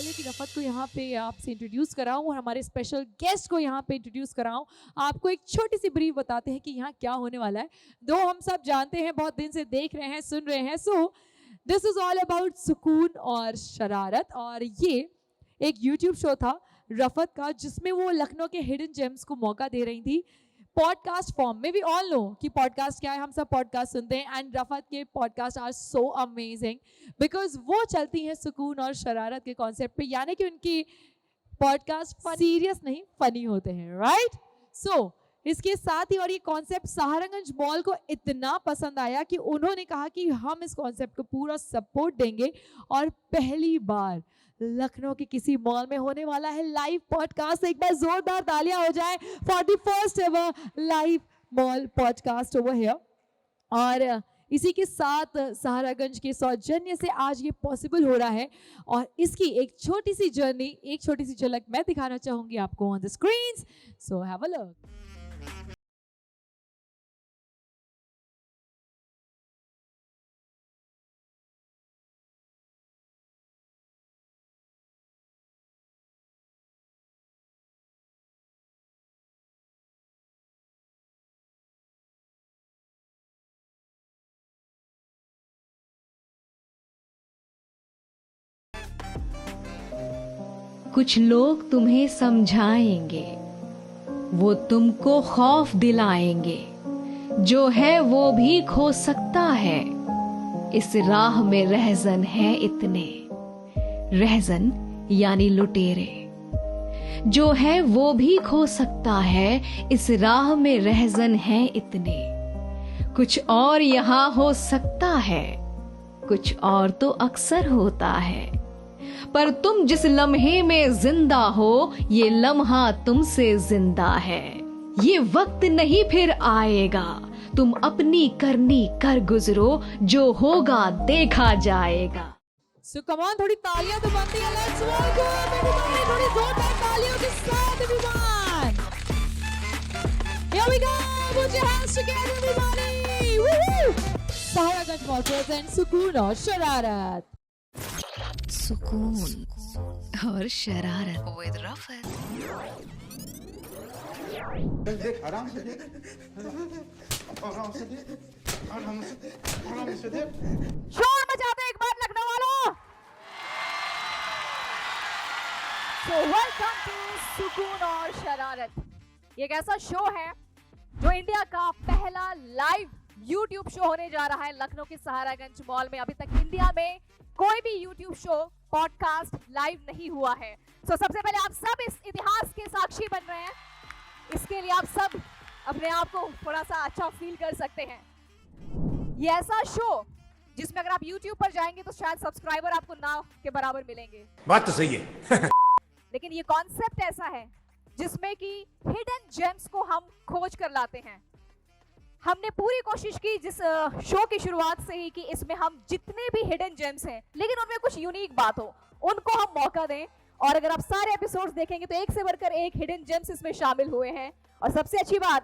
पहले कि रफत को यहाँ पे आपसे इंट्रोड्यूस कराऊं और हमारे स्पेशल गेस्ट को यहाँ पे इंट्रोड्यूस कराऊं, आपको एक छोटी सी ब्रीफ बताते हैं कि यहाँ क्या होने वाला है। दो हम सब जानते हैं, बहुत दिन से देख रहे हैं, सुन रहे हैं। So this is all about सुकून और शरारत। और ये एक यूट्यूब शो था रफत का, जिसमें वो लखनऊ के हिडन जेम्स को मौका दे रही थी पॉडकास्ट फॉर्म में। वी ऑल नो कि पॉडकास्ट क्या है, हम सब पॉडकास्ट सुनते हैं एंड रफत के podcast are so amazing because वो चलती हैं सुकून और शरारत के कॉन्सेप्ट पे, यानी कि उनकी पॉडकास्ट सीरियस नहीं फनी होते हैं, राइट? सो इसके साथ ही और ये कॉन्सेप्ट सहारनगंज मॉल को इतना पसंद आया कि उन्होंने कहा कि हम इस कॉन्सेप्ट को पूरा सपोर्ट देंगे और पहली बार लखनऊ के किसी मॉल में होने वाला है लाइव पॉडकास्ट। एक बार जोरदार तालियां हो जाए for the first ever live mall podcast over here. और इसी के साथ सहारनगंज के सौजन्य से आज ये पॉसिबल हो रहा है और इसकी एक छोटी सी जर्नी, एक छोटी सी झलक मैं दिखाना चाहूंगी आपको on the screens. So have a look. कुछ लोग तुम्हें समझाएंगे, वो तुमको खौफ दिलाएंगे, जो है वो भी खो सकता है, इस राह में रहजन है इतने, रहजन यानी लुटेरे। जो है वो भी खो सकता है, इस राह में रहजन है इतने, कुछ और यहाँ हो सकता है, कुछ और तो अक्सर होता है, पर तुम जिस लम्हे में जिंदा हो, ये लम्हा तुमसे जिंदा है। ये वक्त नहीं फिर आएगा, तुम अपनी करनी कर गुजरो, जो होगा देखा जाएगा। सो कम ऑन, थोड़ी तालियां तो बनती है। लेट्स वेलकम एवरीबॉडी, थोड़ी जोरदार तालियों के साथ everyone. Here we go, put your hands together everybody. Woohoo! Saharaganj mall present Sukoon और शरारत। सुकून और शरारत विद रफत। देख आराम से देख, आराम से देख, आराम से देख। शोर मचाते एक बार लखनऊ वालों। सो वेलकम टू सुकून और शरारत। ये एक ऐसा शो है जो इंडिया का पहला लाइव यूट्यूब शो होने जा रहा है लखनऊ के सहारनगंज मॉल में। अभी तक इंडिया में कोई भी यूट्यूब शो पॉडकास्ट लाइव नहीं हुआ है। सो सबसे पहले आप सब इस इतिहास के साक्षी बन रहे हैं। इसके लिए आप सब अपने आप को थोड़ा सा अच्छा फील कर सकते हैं। ये ऐसा शो जिसमें अगर आप यूट्यूब पर जाएंगे तो शायद सब्सक्राइबर आपको ना के बराबर मिलेंगे। बात तो सही है। लेकिन ये कॉन्सेप्ट ऐसा है जिसमें कि हिडन जेम्स को हम खोज कर लाते हैं। हमने पूरी कोशिश की जिस शो की शुरुआत से ही कि इसमें हम जितने भी हिडन जेम्स हैं, लेकिन उनमें कुछ यूनिक बात हो, उनको हम मौका दें। और अगर आप सारे एपिसोड्स देखेंगे तो एक से बढ़कर एक हिडन जेम्स इसमें शामिल हुए हैं। और सबसे अच्छी बात,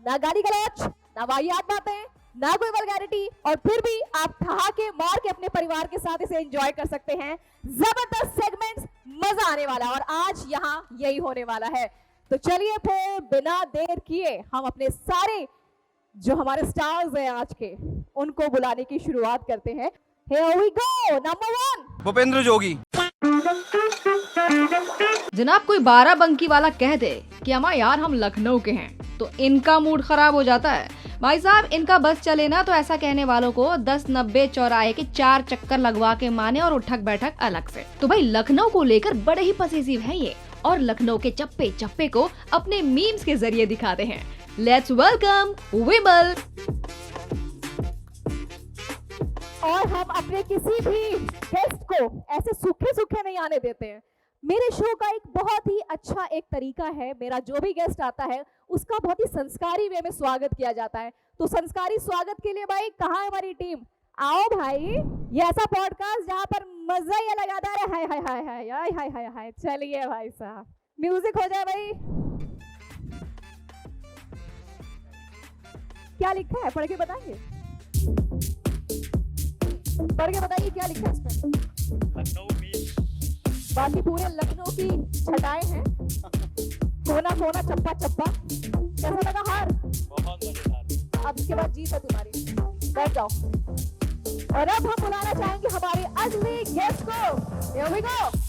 ना गाली गलौच, ना वाहियात बातें, ना कोई वल्गैरिटी, और फिर भी आप ठहाके मार के अपने परिवार के साथ इसे एंजॉय कर सकते हैं। जबरदस्त सेगमेंट्स, मजा आने वाला है और आज यहाँ यही होने वाला है। तो चलिए फिर बिना देर किए हम अपने सारे जो हमारे स्टार्स हैं आज के, उनको बुलाने की शुरुआत करते हैं। Here we go, number 1 Bhupendra जोगी। जनाब कोई 12 बंकी वाला कह दे कि अम्मा यार हम लखनऊ के हैं, तो इनका मूड खराब हो जाता है। भाई साहब इनका बस चले ना तो ऐसा कहने वालों को 10-90 चौराहे के 4 चक्कर लगवा के माने और उठक बैठक अलग से। तो भाई लखनऊ को लेकर बड़े ही पसेसिव है ये, और लखनऊ के चप्पे चप्पे को अपने मीम्स के जरिए दिखाते हैं। लेट्स वेलकम विमल। और हम अपने किसी भी गेस्ट को ऐसे सूखे सूखे नहीं आने देते हैं। मेरे शो का एक बहुत ही अच्छा एक तरीका है, मेरा जो भी गेस्ट आता है उसका बहुत ही संस्कारी वे में स्वागत किया जाता है। तो संस्कारी स्वागत के लिए भाई कहाँ है हमारी टीम? आओ भाई, ये ऐसा पॉडकास्ट जहाँ पर मजा ही अलग आता है। हाय हाय हाय हाय हाय हाय हाय हाय। चलिए भाई साहब, म्यूजिक हो जाए भाई। क्या लिखा है, पढ़ के बताएंगे? पढ़ के बताइए क्या लिखा है इसमें। लखनऊ मीम्स बाकी पूरे लखनऊ की छटाएं हैं, कोना कोना चप्पा चप्पा। कैसा लगा हार? बहुत मजेदार। अब इसके बाद जीत है तुम्हारी, बैठ जाओ। और अब हम बुलाना चाहेंगे हमारे अगले गेस्ट को। Here we go।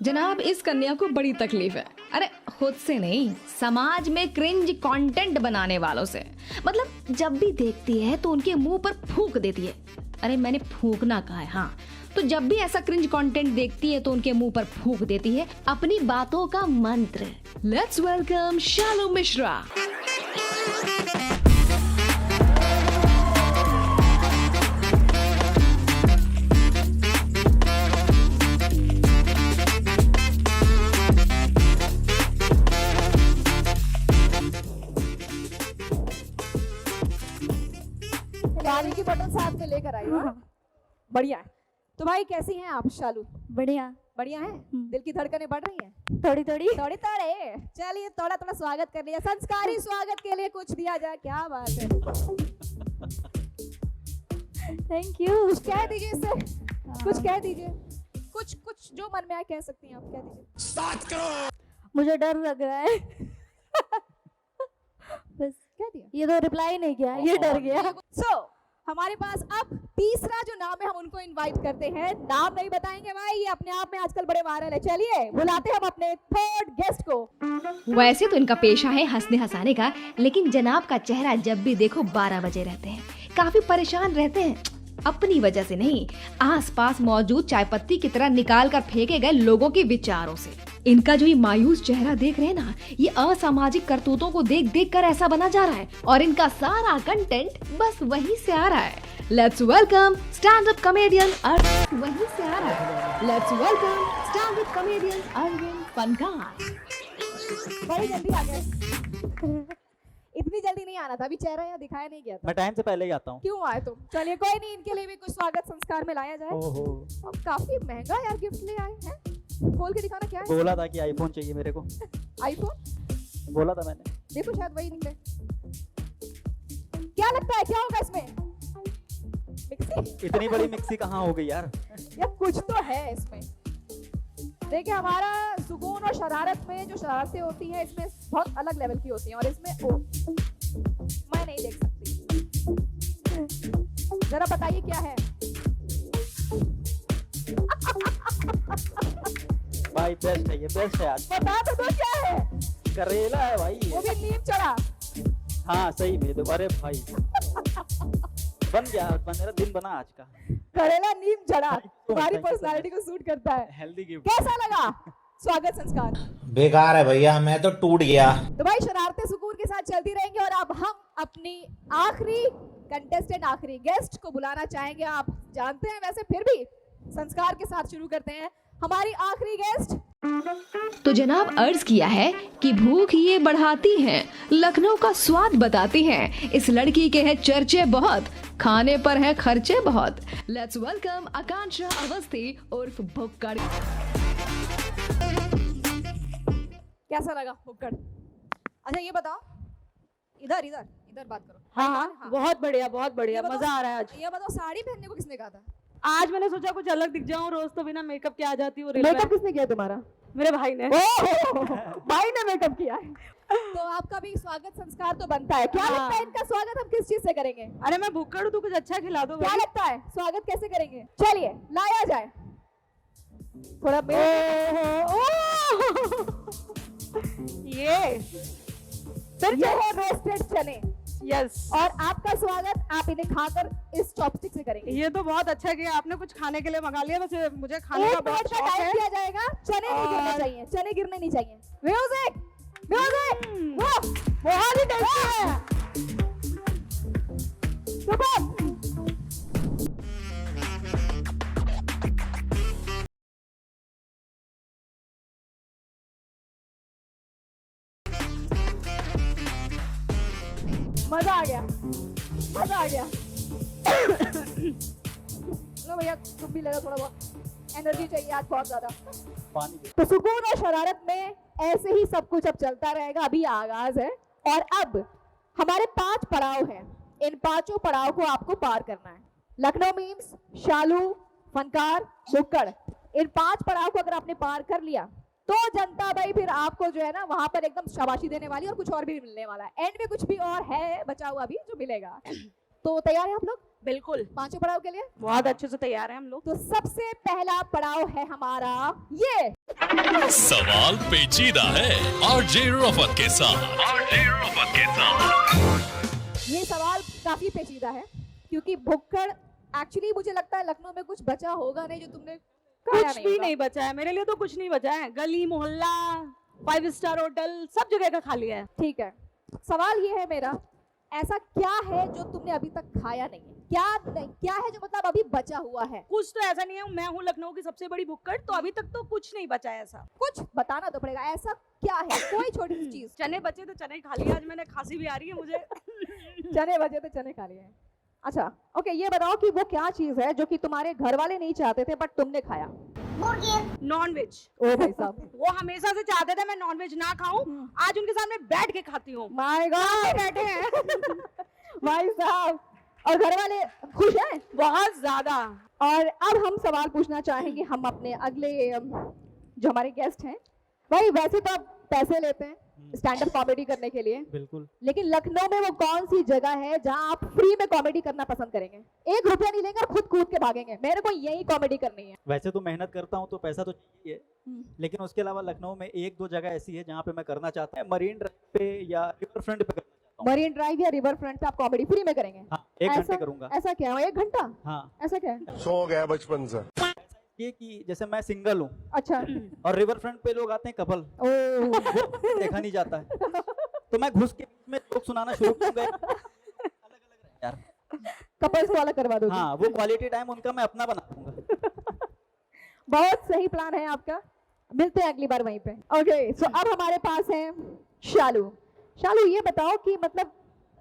जनाब, इस कन्या को बड़ी तकलीफ है। अरे खुद से नहीं, समाज में क्रिंज कंटेंट बनाने वालों से। मतलब जब भी देखती है तो उनके मुंह पर फूंक देती है। अरे मैंने फूंकना कहा है, हाँ। तो जब भी ऐसा क्रिंज कंटेंट देखती है तो उनके मुंह पर फूंक देती है अपनी बातों का मंत्र। लेट्स वेलकम शालू मिश्रा। गाड़ी की बटन साथ में लेकर आई हो। बढ़िया है। तो भाई कैसी हैं आप शालू? बढ़िया। बढ़िया है। दिल की धड़कनें बढ़ रही हैं? थोड़ी थोड़ी। थोड़ी थोड़े। चलिए थोड़ा थोड़ा स्वागत कर लिया। संस्कारी स्वागत के लिए कुछ दिया जाए। क्या बात है। Thank you. कुछ कह दीजिए इससे, कुछ कह दीजिए, कुछ कुछ जो मन में आए कह सकती हैं आप, कह दीजिए। मुझे डर लग रहा है। बस कह दिया। ये तो रिप्लाई नहीं किया, ये डर गया। हमारे पास अब तीसरा जो नाम है हम उनको इनवाइट करते हैं। नाम नहीं बताएंगे भाई, ये अपने आप में आजकल बड़े वायरल है। चलिए बुलाते हैं हम अपने थर्ड गेस्ट को। वैसे तो इनका पेशा है हंसने हंसाने का, लेकिन जनाब का चेहरा जब भी देखो 12 बजे रहते हैं। काफी परेशान रहते हैं, अपनी वजह से नहीं, आसपास मौजूद चाय पत्ती की तरह निकाल कर फेंके गए लोगों के विचारों से। इनका जो ये मायूस चेहरा देख रहे हैं ना, ये असामाजिक करतूतों को देख देख कर ऐसा बना जा रहा है, और इनका सारा कंटेंट बस वहीं से आ रहा है। Let's welcome stand up comedian Arvind. वहीं से आ रहा है। Let's welcome stand up comedian Arvind Funkar. बड़ी जल्दी आ गए। इतनी जल्दी नहीं आना था, अभी चेहरा यहाँ दिखाया नहीं गया था। मैं टाइम से पहले ही आता हूँ। क्यों आए तुम? चलिए कोई नहीं, इनके लिए भी कुछ स्वागत संस्कार में लाया जाए। ओहो, अब काफी महंगा यार गिफ्ट ले आए हैं। खोल के दिखाना क्या है? बोला था कि आईफोन चाहिए मेरे को। आईफोन? बोला था मैंने। देखो शायद वही निकले। क्या लगता है क्या होगा इसमें? मिक्सी? इतनी बड़ी मिक्सी कहाँ हो गई यार? यार कुछ तो है इसमें। देखिए हमारा सुकून और शरारत में जो शरारतें होती हैं इसमें बहुत अलग लेवल की होती हैं, और इसमें मैं नहीं देख सकती। जरा बताइए क्या है? भाई बेस्ट है ये, बेस्ट है आज। बता तो दो क्या है? करेला है भाई वो ये। भी नीम चढ़ा। हाँ सही में, अरे भाई बन गया, मेरा दिन बना आज का। करेला नीम चढ़ा Thank you, तुम्हारी thank you so पर्सनालिटी को सूट करता है। Healthy gift. कैसा लगा स्वागत संस्कार? बेकार है भैया, मैं तो टूट गया। तो भाई शरारतें सुकून के साथ चलती रहेंगी, और अब हम अपनी आखिरी कंटेस्टेंट, आखिरी गेस्ट को बुलाना चाहेंगे। आप जानते हैं वैसे, फिर भी संस्कार के साथ शुरू करते हैं। हमारी आखिरी गेस्ट तो जनाब अर्ज किया है कि भूख ये बढ़ाती हैं, लखनऊ का स्वाद बताती हैं। इस लड़की के हैं चर्चे बहुत, खाने पर है खर्चे बहुत। लेट्स वेलकम आकांक्षा अवस्थी उर्फ भुक्कड़। कैसा लगा भुक्कड़? अच्छा ये बताओ, इधर इधर इधर बात करो। हाँ हाँ, बहुत बढ़िया, बहुत बढ़िया, ये बताओ- मजा आ रहा है आज। ये बताओ साड़ी पहनने को किसने कहा था? आज मैंने सोचा कुछ अलग दिख जाऊं, रोज तो बिना मेकअप के आ जाती हूँ। मेकअप किसने किया तुम्हारा? मेरे भाई ने। भाई ने मेकअप किया है। तो आपका भी स्वागत संस्कार तो बनता है। क्या हाँ। लगता है इनका स्वागत हम किस चीज से करेंगे? अरे मैं भूखड़ हूँ, तू कुछ अच्छा खिला दो क्या भाई। लगता है स्वागत कैसे करेंगे? चलिए लाया जाए थोड़ा ये ये है रोस्टेड चने, यस, और आपका स्वागत आप इन्हें खाकर इस चॉपस्टिक से करेंगे। ये तो बहुत अच्छा किया आपने, कुछ खाने के लिए मंगा लिया। वैसे मुझे खाने का एक बहुत मिनट का शौक टाइम है। दिया जाएगा। चने नहीं गिरने और- चाहिए, चने गिरने नहीं चाहिए। म्यूजिक म्यूजिक, वाह बहुत ही टेस्टी है। सुपर। मजा आ गया, मजा आ गया। लो भैया तुम भी ले लो, थोड़ा बहुत एनर्जी चाहिए आज बहुत ज्यादा। पानी दे। तो सुकून और शरारत में ऐसे ही सब कुछ अब चलता रहेगा। अभी आगाज है, और अब हमारे 5 पड़ाव हैं। इन 5 पड़ाव को आपको पार करना है। लखनऊ मीम्स, शालू, फनकार, भुक्कड़, इन 5 पड़ाव को अगर आपने पार कर लिया तो जनता भाई फिर आपको जो है ना वहां पर एकदम शाबाशी देने वाली और कुछ और भी मिलने वाला है। एंड में कुछ भी और है बचा हुआ भी जो मिलेगा। तो तैयार है आप लोग बिल्कुल 5 पड़ाव के लिए? बहुत अच्छे से तैयार है हम लोग। तो सबसे पहला पड़ाव है हमारा ये। सवाल पेचीदा है आरजे रफत के साथ। ये सवाल काफी पेचीदा है क्योंकि भुक्कड़ एक्चुअली मुझे लगता है लखनऊ में कुछ बचा होगा नहीं जो तुमने खाया कुछ भी होगा। नहीं बचा है मेरे लिए, तो कुछ नहीं बचा है। गली मोहल्ला 5 स्टार होटल सब जगह का खा लिया है। ठीक है, सवाल ये है मेरा, ऐसा क्या है जो तुमने अभी तक खाया नहीं है? क्या है जो मतलब अभी बचा हुआ है? कुछ तो ऐसा नहीं है, मैं हूँ लखनऊ की सबसे बड़ी भुक्कड़, तो अभी तक तो कुछ नहीं बचा है ऐसा। कुछ बताना तो पड़ेगा, ऐसा क्या है? कोई छोटी सी चीज। चने बचे तो चने खा लिए, आज मैंने खांसी भी आ रही है मुझे। चने बचे तो चने खा लिए हैं। अच्छा ओके, ये बताओ कि वो क्या चीज है जो कि तुम्हारे घर वाले नहीं चाहते थे बट तुमने खाया? Non veg. ओ भाई साहब, वो हमेशा से चाहते थे मैं नॉन वेज ना खाऊं, आज उनके सामने बैठ के खाती हूँ। माय गॉड, बैठे हैं भाई साहब। और घर वाले खुश हैं? बहुत ज्यादा। और अब हम सवाल पूछना चाहेंगे हम अपने अगले जो हमारे गेस्ट हैं। भाई वैसे तो आप पैसे लेते हैं स्टैंड अप कॉमेडी करने के लिए, बिल्कुल। लेकिन लखनऊ में वो कौन सी जगह है जहां आप फ्री में कॉमेडी करना पसंद करेंगे? 1 रुपया नहीं लेंगे और खुद कूद के भागेंगे, मेरे को यही कॉमेडी करनी है। वैसे तो मेहनत करता हूँ तो पैसा तो चाहिए, लेकिन उसके अलावा लखनऊ में 1-2 जगह ऐसी है जहाँ पे मैं करना चाहता हूँ। मरीन ड्राइव पे या रिवर फ्रंट पे करना चाहता हूँ। मरीन ड्राइव या रिवर फ्रंट पे आप कॉमेडी फ्री में करेंगे? हाँ, 1 घंटे ऐसा- करूंगा। ऐसा क्या है? 1 घंटा? हाँ, ऐसा क्या है? सो गया बचपन से। ये कि जैसे मैं सिंगल हूँ अच्छा। और रिवर फ्रंट पे लोग आते हैं कपल, ओ देखा नहीं जाता है, तो मैं घुस के बीच में जोक सुनाना शुरू कर गया। अलग-अलग यार, कपल्स को अलग करवा दो। हाँ, वो क्वालिटी टाइम उनका मैं अपना बना दूंगा। बहुत सही प्लान है आपका, मिलते हैं अगली बार वहीं पे। ओके, सो अब हमारे पास है शालू। शालू ये बताओ कि मतलब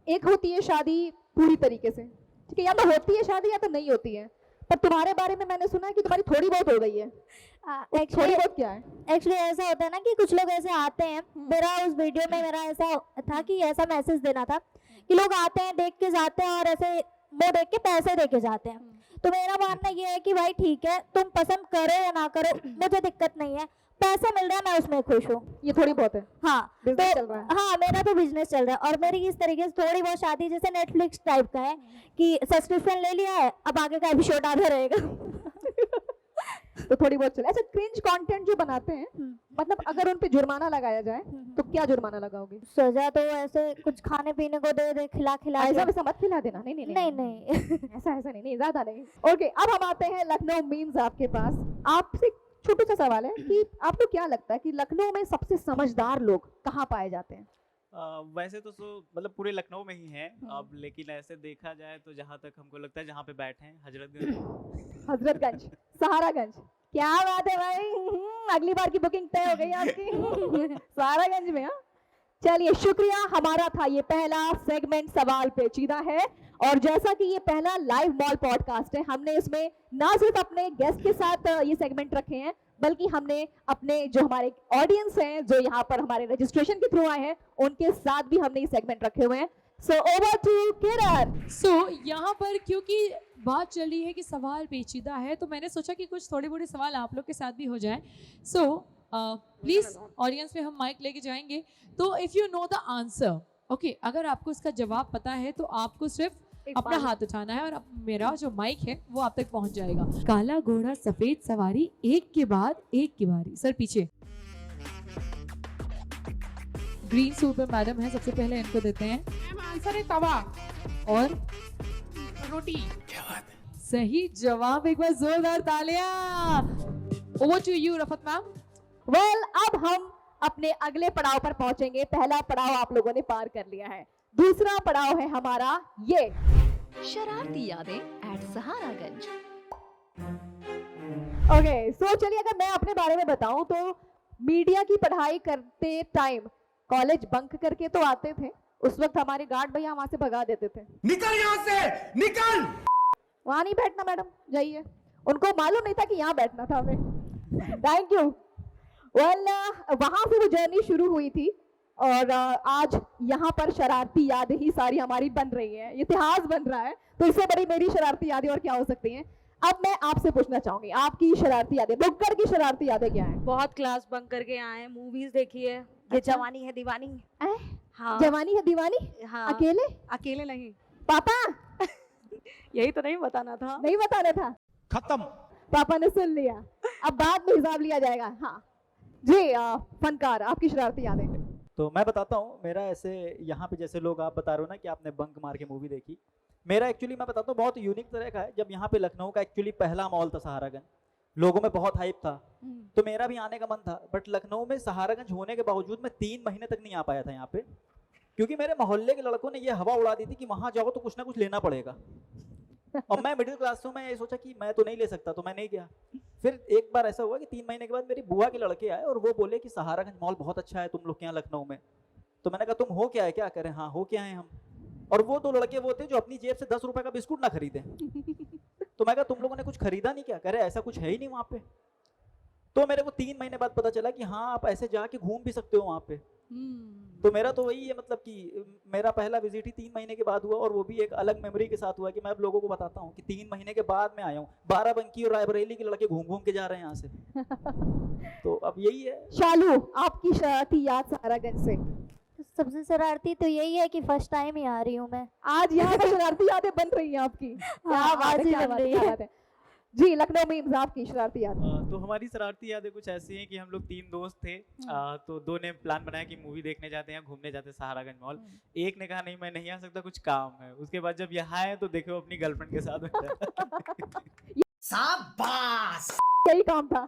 एक होती है शादी पूरी तरीके से, ठीक है, या तो होती है शादी या तो नहीं होती है, पर तुम्हारे बारे में मैंने सुना है कि तुम्हारी थोड़ी बहुत हो गई है। थोड़ी बहुत क्या है? एक्चुअली ऐसा होता है ना कि कुछ लोग ऐसे आते हैं, मेरा उस वीडियो में मेरा ऐसा था कि ऐसा मैसेज देना था कि लोग आते हैं, देख के जाते हैं और ऐसे वो देख के पैसे दे के जाते हैं। तो मेरा मानना ये है कि भाई ठीक है, तुम पसंद करो या ना करो, मुझे दिक्कत नहीं है, पैसा मिल रहा है मैं उसमें खुश हूँ। ये थोड़ी बहुत है? हाँ, बिजनेस तो चल रहा है। हाँ, मेरा तो बिजनेस चल रहा है। और मेरी इस तरीके से थोड़ी बहुत शादी जैसे नेटफ्लिक्स टाइप का है कि सब्सक्रिप्शन ले लिया है, अब आगे का एपिसोड आधा रहेगा। तो थोड़ी बहुत चले। अच्छा, क्रिंज कंटेंट जो बनाते हैं, मतलब अगर उन पे जुर्माना लगाया जाए तो क्या जुर्माना लगाओगे? सजा तो ऐसे कुछ खाने पीने को दे दे, खिला ऐसा के। वैसा मत खिला देना। नहीं नहीं नहीं नहीं ऐसा नहीं, ज्यादा नहीं। ओके, अब हम आते हैं लखनऊ मीम्स आपके पास। आपसे छोटा सा सवाल है कि आपको क्या लगता है कि लखनऊ में सबसे समझदार लोग कहाँ पाए जाते हैं? वैसे तो मतलब पूरे लखनऊ में ही है अब, लेकिन ऐसे देखा जाए तो जहाँ तक हमको लगता है जहाँ पे बैठे हैं हजरतगंज। हजरतगंज, सहारागंज। क्या बात है भाई, अगली बार की बुकिंग तय हो गई आपकी। सहारागंज में? हाँ, चलिए शुक्रिया। हमारा था ये पहला सेगमेंट सवाल पेचीदा है, और जैसा कि ये पहला लाइव मॉल पॉडकास्ट है, हमने इसमें ना सिर्फ अपने गेस्ट के साथ ये सेगमेंट रखे हैं, बल्कि हमने अपने जो हमारे ऑडियंस हैं जो यहाँ पर हमारे रजिस्ट्रेशन के थ्रू आए हैं, उनके साथ भी हमने ये सेगमेंट रखे हुए हैं। सो ओवर टू किरण। सो यहाँ पर क्योंकि बात चल रही है कि सवाल पेचीदा है, तो मैंने सोचा कि कुछ थोड़े बड़े सवाल आप लोग के साथ भी हो जाएं। सो प्लीज ऑडियंस में हम माइक लेके जाएंगे, तो if you know the answer, okay, अगर आपको इसका जवाब पता है तो आपको सिर्फ अपना हाथ उठाना है और मेरा जो माइक है वो आप तक पहुंच जाएगा। काला घोड़ा सफेद सवारी, एक के बाद एक की बारी। सर पीछे। ग्रीन सूट पे मैडम है, सबसे पहले इनको देते हैं। आंसर है तवा और रोटी। सही जवाब, एक बार जोरदार तालियां। Over to you Rafat ma'am. Well, अब हम अपने अगले पड़ाव पर पहुंचेंगे। पहला पड़ाव आप लोगों ने पार कर लिया है, दूसरा पड़ाव है हमारा ये शरारती यादें एट सहारागंज। ओके, सो चलिए, अगर मैं अपने बारे में बताऊं तो मीडिया की पढ़ाई करते टाइम कॉलेज बंक करके तो आते थे, उस वक्त हमारे गार्ड भैया वहां से भगा देते थे। निकल यहाँ से, निकल। वहां नहीं बैठना मैडम, जाइए। उनको मालूम नहीं था कि यहाँ बैठना था हमें। Thank you. वेल, वहां से वो जर्नी शुरू हुई थी, और आज यहाँ पर शरारती यादें ही सारी हमारी बन रही है, इतिहास बन रहा है। तो इससे बड़ी मेरी शरारती यादें और क्या हो सकती हैं। अब मैं आपसे पूछना चाहूंगी, आपकी शरारती यादें, भुक्कड़ की शरारती यादें क्या है? बहुत क्लास बंक करके आए, मूवीज देखी है, ये अच्छा। जवानी है दीवानी। हाँ जवानी है दीवानी? हाँ अकेले? अकेले नहीं, पापा यही तो नहीं बताना था। नहीं बताना था, खत्म। पापा ने सुन लिया, अब बाद में हिसाब लिया जाएगा। हाँ जी, फनकार, आपकी शरारती यादें। तो मैं बताता हूँ, मेरा ऐसे यहाँ पे जैसे लोग आप बता रहे हो ना कि आपने बंक मार के मूवी देखी, मेरा एक्चुअली मैं बताता हूँ बहुत यूनिक तरह का है। जब यहाँ पे लखनऊ का एक्चुअली पहला मॉल था सहारागंज, लोगों में बहुत हाइप था, तो मेरा भी आने का मन था, बट लखनऊ में सहारागंज होने के बावजूद मैं 3 महीने तक नहीं आ पाया था यहाँ पे, क्योंकि मेरे मोहल्ले के लड़कों ने ये हवा उड़ा दी थी कि वहां जाओ तो कुछ ना कुछ लेना पड़ेगा। और मैं मिडिल क्लास हूँ, मैं ये सोचा कि मैं तो नहीं ले सकता, तो मैं नहीं गया। फिर एक बार ऐसा हुआ कि 3 महीने के बाद मेरी बुआ के लड़के आए और वो बोले कि सहारागंज मॉल बहुत अच्छा है तुम लोग के यहाँ लखनऊ में। तो मैंने कहा तुम हो क्या है, क्या करें? हाँ हो क्या है हम। और वो 2 लड़के वो थे जो अपनी जेब से 10 रुपए का बिस्कुट ना खरीदे। तो मैं कहा तुम लोगों ने कुछ खरीदा नहीं क्या? कह रहे ऐसा कुछ है ही नहीं वहाँ पे। तो मेरे को 3 महीने बाद पता चला कि हाँ आप ऐसे जाके घूम भी सकते हो वहाँ पे। तो मेरा तो वही है, मतलब कि मेरा पहला विजिट ही 3 महीने के बाद हुआ, और वो भी एक अलग मेमोरी के साथ हुआ कि मैं अब लोगों को बताता हूँ कि 3 महीने के बाद मैं आया हूँ। 12 बंकी और रायबरेली के लड़के घूम घूम के जा रहे हैं यहाँ से। तो अब यही है। शालू, आपकी शरारती याद सहारागंज से? सबसे शरारती तो यही है कि फर्स्ट टाइम ही आ रही हूँ मैं। आज यहाँ पे शरारती यादें बन रही हैं आपकी? क्या हाँ, बात है, आज ही क्या बन बात है, रही क्या है। बात है। जी, लखनऊ में आपकी शरारती याद? तो हमारी शरारती यादें कुछ ऐसी हैं कि हम लोग 3 दोस्त थे, तो 2 ने प्लान बनाया कि मूवी देखने जाते हैं, घूमने जाते हैं सहारागंज मॉल। एक ने कहा नहीं मैं नहीं आ सकता, कुछ काम है। उसके बाद जब यहाँ आए तो देखो अपनी गर्लफ्रेंड के साथ शाबाश, यही काम था।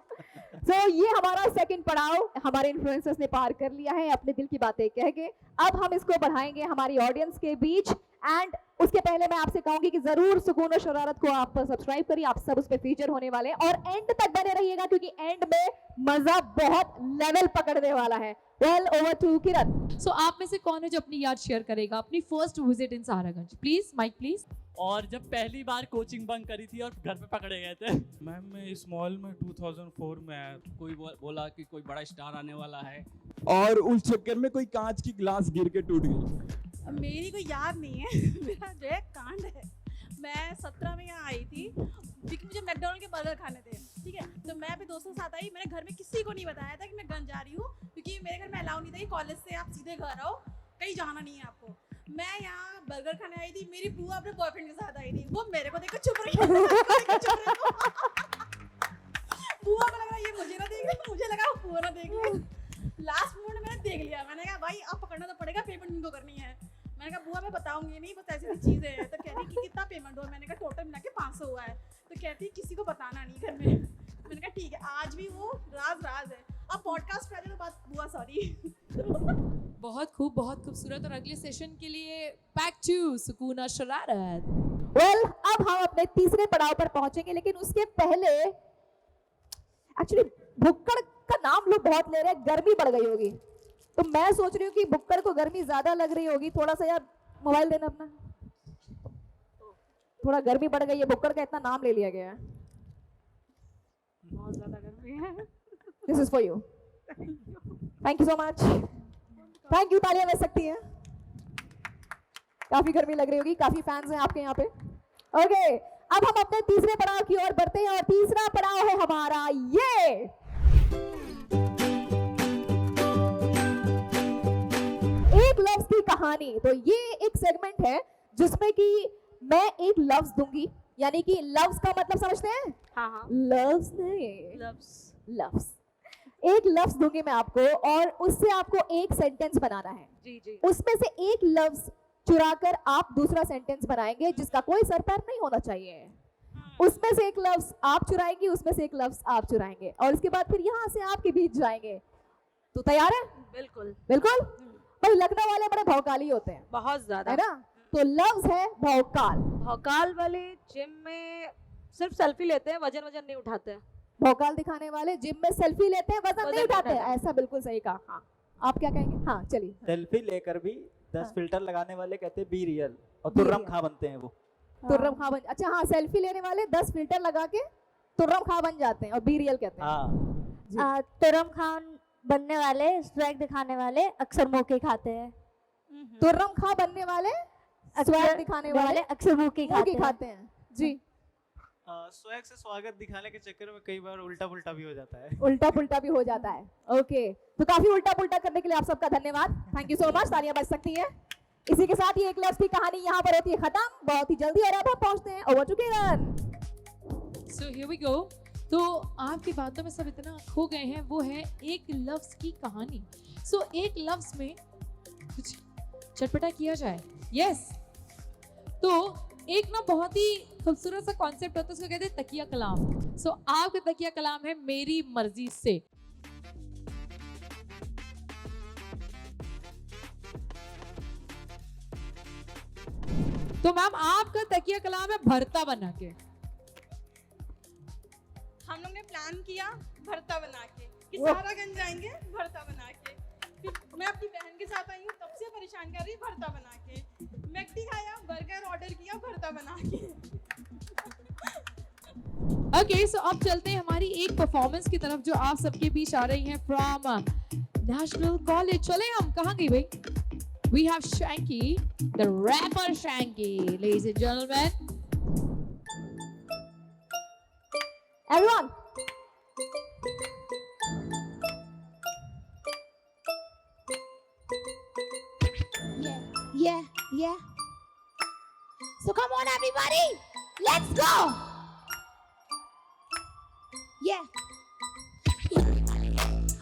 तो ये हमारा सेकंड पड़ाव हमारे इन्फ्लुएंसर्स ने पार कर लिया है अपने दिल की बातें कह के। अब हम इसको बढ़ाएंगे हमारी ऑडियंस के बीच, एंड उसके पहले मैं आपसे कहूंगी कि जरूर सुकून और शरारत को आप सब्सक्राइब करिए, आप सब उस पे फीचर होने वाले हैं, और एंड तक बने रहिएगा क्योंकि एंड में मजा बहुत लेवल पकड़ने वाला है। वेल, ओवर टू किरण। सो आप में से कौन है जो अपनी याद शेयर करेगा, अपनी first visit in Saharaganj? Please mic please. और जब पहली बार कोचिंग बंक करी थी और घर पे पकड़े गए थे। मैम मैं इस मॉल में 2004 में आया, कोई बोला कि कोई बड़ा स्टार आने वाला है, और उस चक्कर में कोई कांच की ग्लास गिर के टूट गई। मेरी कोई याद नहीं है, मेरा जो है कांड है। मैं 17 में यहाँ आई थी क्योंकि मुझे मैकडॉनल्ड के बर्गर खाने थे, ठीक है। तो मैं अपने दोस्तों के साथ आई, मैंने घर में किसी को नहीं बताया था कि मैं गंज जा रही हूँ, क्योंकि मेरे घर में अलाउ नहीं था कि कॉलेज से आप सीधे घर आओ, कहीं जाना नहीं है आपको। मैं यहाँ बर्गर खाने आई थी, मेरी बुआ अपने बॉयफ्रेंड के साथ आई थी, वो मेरे को देखकर चुप रही बुआ को लगा ये मुझे ना देख ले, मुझे लगा वो बुआ ना देख ले। लास्ट मोमेंट मैंने देख लिया, मैंने कहा भाई अब पकड़ना तो पड़ेगा, पेमेंट इनको करनी है। मैंने कहा बुआ मैं बताऊंगी नहीं, बस ऐसी ऐसी चीजें हैं। तो कह रही कि कितना पेमेंट हुआ? मैंने कहा टोटल मिला के 500 हुआ है। तो कहती किसी को बताना नहीं घर में। मैंने कहा ठीक है, आज भी वो राज है। अब पॉडकास्ट पे आ जाए तो बात बुआ सॉरी। बहुत खूब, बहुत खूबसूरत। और अगले सेशन के लिए बैक टू सुकून और शरारत। वेल, अब हम अपने तीसरे पड़ाव पर पहुंचेंगे, लेकिन उसके पहले एक्चुअली भुक्कड़ का नाम लोग बहुत ले रहे हैं, गर्मी बढ़ गई होगी, तो मैं सोच रही हूँ कि भुक्कड़ को गर्मी ज्यादा लग रही होगी। थोड़ा सा यार मोबाइल देना अपना, थोड़ा गर्मी बढ़ गई है, भुक्कड़ का इतना नाम ले लिया गया है। बहुत ज्यादा गर्मी है। This is for you, thank you so much, thank you. तालियां ले सकती हैं, काफी गर्मी लग रही होगी, काफी फैंस हैं आपके यहाँ पे। ओके, अब हम अपने तीसरे पड़ाव की ओर बढ़ते हैं, और तीसरा पड़ाव है हमारा ये एक लफ्ज की कहानी। तो ये एक सेगमेंट है जिसमें कि मैं एक लफ्ज दूंगी, यानी कि लफ्ज का मतलब समझते हैं? हाँ। लफ्ज नहीं, लफ्ज। एक लफ्ज दूंगी मैं आपको, और उससे आपको एक सेंटेंस बनाना है। जी। उसमें से एक लफ्ज चुराकर आप दूसरा सेंटेंस बनाएंगे जिसका कोई सर पैर नहीं होना चाहिए। उसमें से एक लफ्ज आप चुराएंगे, उसमें से एक लफ्ज आप चुराएंगे, और उसके बाद फिर यहाँ से आपके बीच जाएंगे। तो तैयार है? बिल्कुल बिल्कुल। भाई लखनऊ वाले बड़े भौकाली होते हैं, बहुत ज्यादा, है ना? तो लफ्ज है भौकाल। भौकाल वाले जिम में सिर्फ सेल्फी लेते हैं, वजन नहीं उठाते हैं। भौकाल दिखाने वाले जिम में सेल्फी लेते हैं, वजन नहीं उठाते हैं। ऐसा बिल्कुल सही कहा। हाँ, आप क्या कहेंगे? हाँ चलिए। सेल्फी लेकर भी 10 फिल्टर लगाने वाले कहते हैं बी रियल, और तुर्रम खा बनते हैं वो। तुर्रम खा बन, अच्छा हाँ, सेल्फी लेने वाले 10 फिल्टर लगा के तुर्रम खा बन जाते हैं, और बी रियल कहते हैं। तुर्रम खान बनने वाले, स्वैग दिखाने वाले अक्सर मौके खाते हैं। तुर्रम खा बनने वाले, स्वैग दिखाने वाले अक्सर मौके खाते हैं। जी। स्वैग से स्वागत दिखाने के चक्कर में कई बार उल्टा पुल्टा भी हो जाता है। उल्टा पुल्टा भी हो जाता है। ओके, तो काफी उल्टा पुल्टा करने के लिए आप सबका धन्यवाद। थैंक यू सो मच, तालियां बज सकती हैं। इसी के साथ ही एक लफ्ज की कहानी यहाँ पर होती है खत्म। बहुत ही जल्दी और अब हम पहुंचते हैं over to Kiran. So here we go. तो आपकी बातों में सब इतना खो गए हैं, वो है एक लफ्ज की कहानी। So एक लफ्ज में कुछ चटपटा किया जाए। Yes. तो एक ना बहुत ही खूबसूरत सा कॉन्सेप्ट होता है, उसको कहते हैं तकिया कलाम। So आपका तकिया कलाम है मेरी मर्जी से। तो मैम आपका तकिया कलाम है भरता बना के। हम लोग ने प्लान किया भरता बना के कि सहारागंज जाएंगे भरता बना के। फिर मैं अपनी बहन के साथ आई हूँ, तब से परेशान कर रही भरता बना के। मैकडी खाया, बर्गर ऑर्डर किया भरता बना के। ओके, सो अब चलते हैं हमारी एक परफॉर्मेंस की तरफ जो आप सबके बीच आ रही है फ्रॉम नेशनल कॉलेज। चले हम, कहाँ गई भाई? We have Shanky, the rapper Shanky, ladies and gentlemen. Everyone. Yeah. So come on everybody, let's go. Yeah.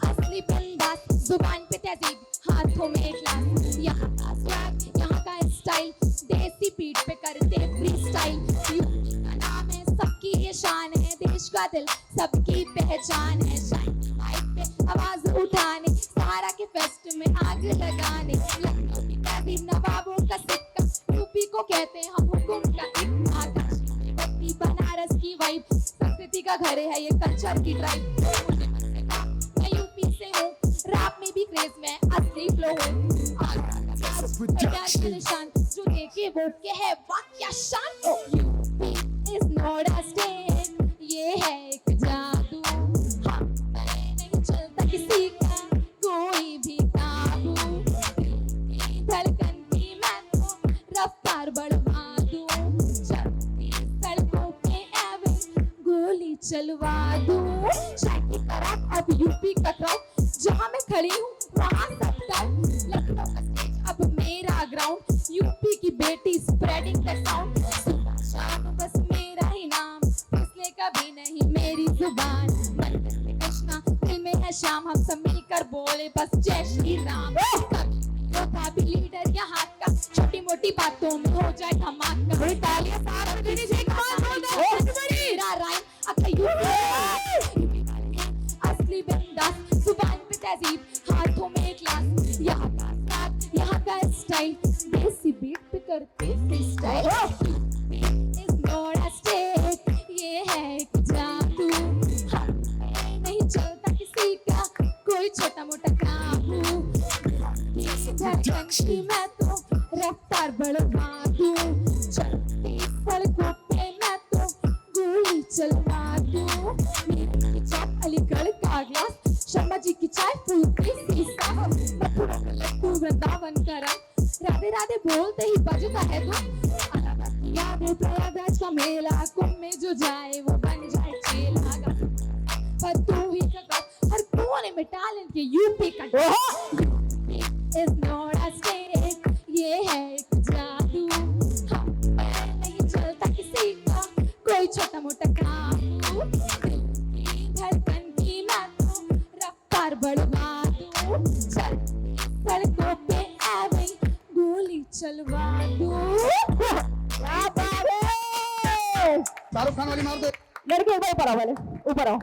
असली बिंदास, जुबान पे तहजीब, हाथों में क्लास, यहाँ का स्वैग, यहाँ का स्टाइल, देसी बीट पे करते फ्री स्टाइल। यूपी का नाम है, सबकी ये शान है, देश का दिल सबकी पहचान है। शाइन माइक पे आवाज उठाने, सहारा के फेस्ट में आग लगाने, लखनऊ की तहजीब नवाबों का सिक्का, यूपी को कहते हैं हम हुकुम का इक्का। काशी बनारस की वाइब, संस्कृति का घर है ये कल्चर की ड्राइव। मैं यूपी से हूँ, रैप में भी क्रेज में असली फ्लो हूँ। निशान जो देखे वो के है वाक्या शान। UP is not a state, ये है एक जादू। हम पे नहीं चलता किसी का कोई भी काबू। धड़कन की मैं तो रफ्तार बढ़वा दूं, चलती सड़कों पे एवे गोली चलवा दूं। शायद तरफ अब यूपी का क्राउड, जहाँ मैं खड़ी हूँ वहाँ सब डाउन। लखनऊ का स्टेज अब मेरा ग्राउंड, यूपी की बेटी स्प्रेडिंग द साउंड। सुबह शाम बस मेरा ही नाम, फैसले कभी नहीं मेरी जुबान। मन में कृष्णा, दिल में है श्याम, हम सब मिलकर बोले बस जय श्री राम। योद्धा भी लीडर यहाँ का, छोटी मोटी बातों में हो जाए धमाका। तालियां सारा दिन मेरा राइम अक्का यूपी असली बिंदास, जुबान पे तहजीब, हाथों में क्लास, यहाँ का साथ, यहाँ का स्टाइल, देसी बीट पे करते freestyle. Is not a state, ये है एक जादू। हम पे नहीं चलता किसी का कोई छोटा मोटा काबू। धड़कन की मैं तो रफ्तार बढ़वा दूं, चलती सड़कों पे मैं तो गोली चलवा दूं। मेरी चाय अलीगढ़ का ग्लास, शर्मा जी की चाय फूलती सीसा। मथुरा का लड्डू वृंदावन का रंग, राधे राधे बोलते ही बजता है धुन। यादें प्रयागराज का मेला, कुंभ में जो जाए वो बन जाए चेला। पर तू ही का हर कोने में टैलेंट के यूपी का। Is not a state, ये है एक जादू। हम पे नहीं चलता किसी का कोई छोटा मोटा काबू। धड़कन की मैं तो रफ्तार बढ़वा दूं, चलती सड़कों पे एवे गोली चलवा दूं। शाहरुख खान वाली मार दे। लड़के ऊपर आओ, वाले ऊपर आओ।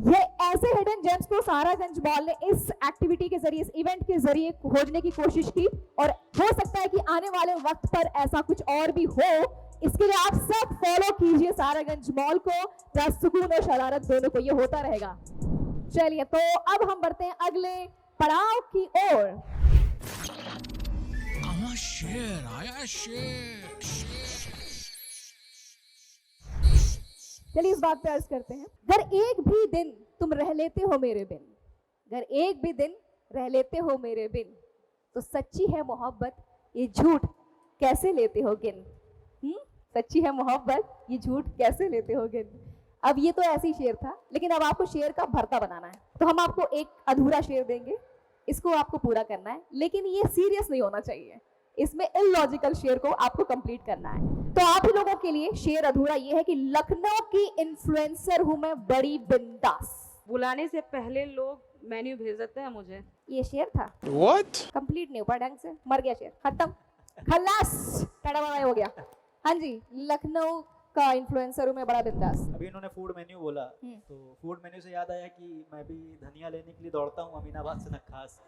ये ऐसे हिडन जेम्स को सहारागंज मॉल ने इस एक्टिविटी के जरिए, इस इवेंट के जरिए खोजने की कोशिश की, और हो सकता है कि आने वाले वक्त पर ऐसा कुछ और भी हो। इसके लिए आप सब फॉलो कीजिए सहारागंज मॉल को, जहाँ सुकून और शरारत दोनों को ये होता रहेगा। चलिए, तो अब हम बढ़ते हैं अगले पड़ाव की ओर। चलिए इस बात पे अर्ज करते हैं। अगर एक भी दिन तुम रह लेते हो मेरे बिन, अगर एक भी दिन रह लेते हो मेरे बिन, तो सच्ची है मोहब्बत, ये झूठ कैसे लेते हो गिन। सच्ची है मोहब्बत, ये झूठ कैसे लेते हो गिन। अब ये तो ऐसे ही शेर था, लेकिन अब आपको शेर का भरता बनाना है। तो हम आपको एक अधूरा शेर देंगे, इसको आपको पूरा करना है, लेकिन ये सीरियस नहीं होना चाहिए। इसमें इलॉजिकल शेर को आपको कंप्लीट करना है। तो आप ही लोगों के लिए शेर अधूरा ये है कि लखनऊ की इन्फ्लुएंसर हूं मैं बड़ी बिंदास। बुलाने से पहले लोग मेन्यू भेज देते हैं मुझे। ये शेर था, What? कंप्लीट नहीं हुआ ढंग से, मर गया शेर, खत्म, खल्लास, टाटा हो गया। हाँ जी, लखनऊ का इन्फ्लुएंसर हूं मैं बड़ा बिंदास। अभी इन्होंने फूड मेन्यू बोला, तो फूड मेन्यू से याद आया कि मैं भी धनिया लेने के लिए दौड़ता हूँ अमीनाबाद से नखास।